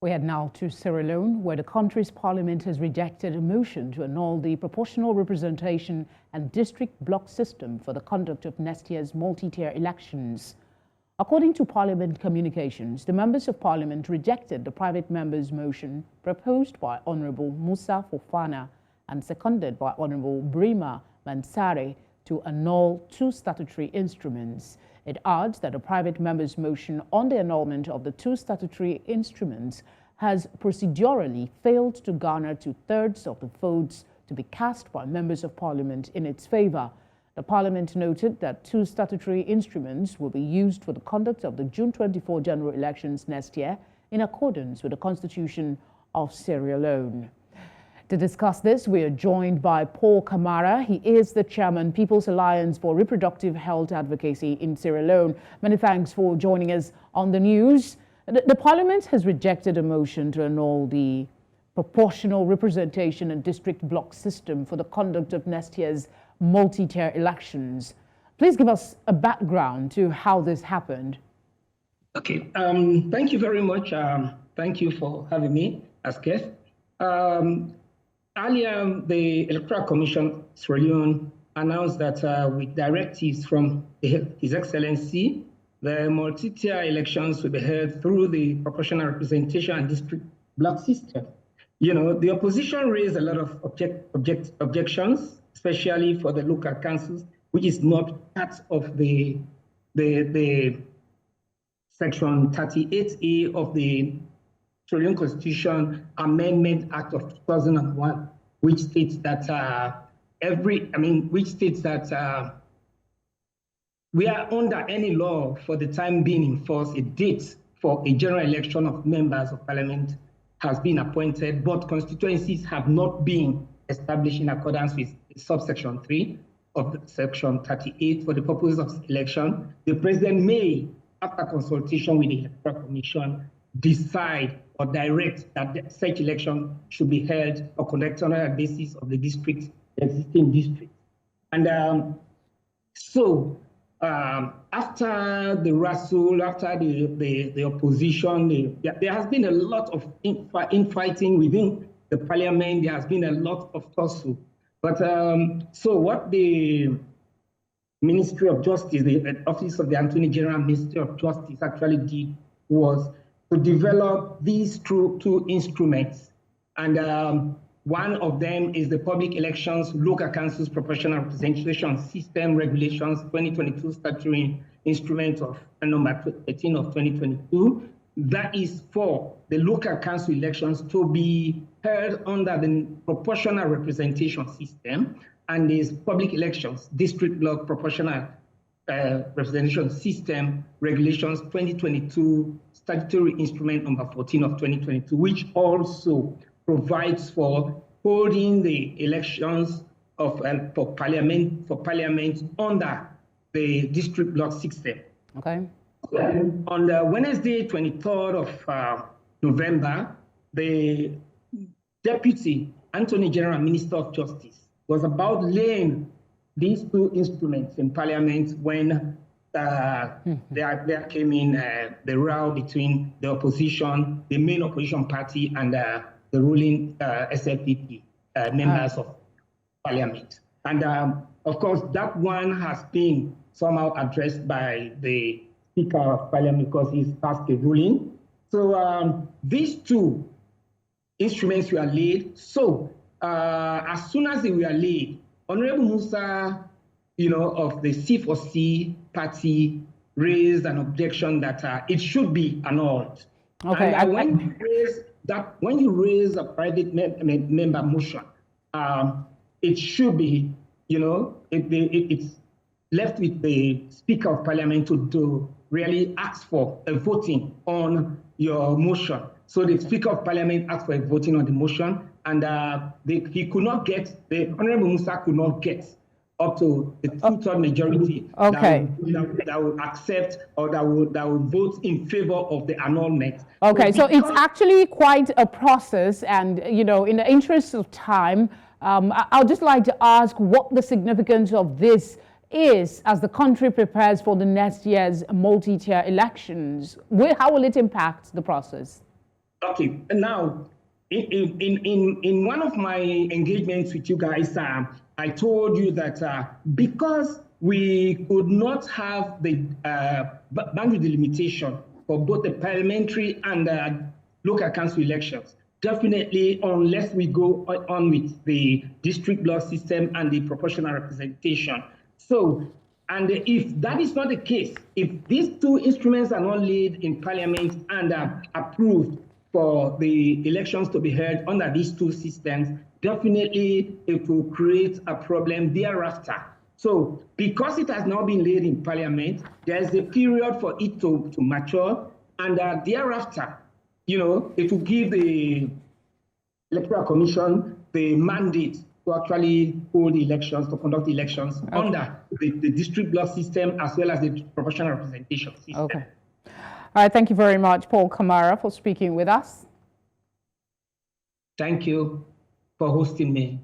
We head now to Sierra Leone, where the country's parliament has rejected a motion to annul the proportional representation and district block system for the conduct of next year's multi-tier elections. According to Parliament communications, the members of Parliament rejected the private members' motion proposed by Honorable Musa Fofana and seconded by Honorable Brima Mansaray to annul two statutory instruments. It adds that the private members' motion on the annulment of the two statutory instruments has procedurally failed to garner 2/3 of the votes to be cast by members of Parliament in its favor. The Parliament noted that two statutory instruments will be used for the conduct of the June 24 general elections next year in accordance with the Constitution of Sierra Leone. To discuss this, we are joined by Paul Kamara. He is the chairman, People's Alliance for Reproductive Health Advocacy in Sierra Leone. Many thanks for joining us on the news. The Parliament has rejected a motion to annul the proportional representation and district block system for the conduct of next year's multi-tier elections. Please give us a background to how this happened. Okay, thank you very much. Thank you for having me as guest. Earlier, the Electoral Commission, Sierra Leone, announced that with directives from His Excellency, the multi-tier elections will be held through the proportional representation and district block system. You know, the opposition raised a lot of objections, especially for the local councils, which is not part of the Section 38A of the Sierra Leone Constitution Amendment Act of 2001, which states that we are under any law for the time being in force. A date for a general election of members of Parliament has been appointed, but constituencies have not been established in accordance with subsection 3 of Section 38 for the purpose of election. The President may, after consultation with the Electoral Commission, decide or direct that such election should be held or conducted on a basis of the existing district. And after the wrestle, after the opposition, there has been a lot of infighting within the Parliament. There has been a lot of tussle. But so what the Ministry of Justice, the Office of the Attorney General, Ministry of Justice actually did was to develop these two instruments. And one of them is the Public Elections Local Councils Proportional Representation System Regulations 2022 Statutory Instrument of number 13 of 2022. That is for the local council elections to be held under the proportional representation system, and these public elections, district block proportional representation system regulations 2022 statutory instrument number 14 of 2022, which also provides for holding the elections of for parliament under the district block system. Okay. On the Wednesday, 23rd of November, the Deputy Attorney General Minister of Justice was about laying these two instruments in Parliament when there came in the row between the opposition, the main opposition party, and the ruling SLPP members of Parliament. And of course, that one has been somehow addressed by the Speaker of Parliament because he's passed a ruling. So these two instruments were laid. So as soon as they were laid, Honorable Musa, of the C4C party raised an objection that it should be annulled. Okay. And when you raise a private member motion, it should be, it's left with the Speaker of Parliament to really ask for a voting on your motion. So the Speaker of Parliament asked for a voting on the motion, and he could not get, the Honorable Musa could not get up to the 2/3 majority that would accept or that would vote in favor of the annulment. Okay, so it's actually quite a process, and in the interest of time, I'd just like to ask what the significance of this is as the country prepares for the next year's multi-tier elections. How will it impact the process? Okay, now, in one of my engagements with you guys, I told you that because we could not have the boundary delimitation for both the parliamentary and local council elections, definitely, unless we go on with the district block system and the proportional representation. So, and if that is not the case, if these two instruments are not laid in parliament and approved for the elections to be held under these two systems, definitely it will create a problem thereafter. So because it has now been laid in parliament, there's a period for it to mature, and thereafter, it will give the Electoral Commission the mandate to actually hold elections, to conduct elections under the district block system as well as the proportional representation system. Okay. All right, thank you very much, Paul Kamara, for speaking with us. Thank you for hosting me.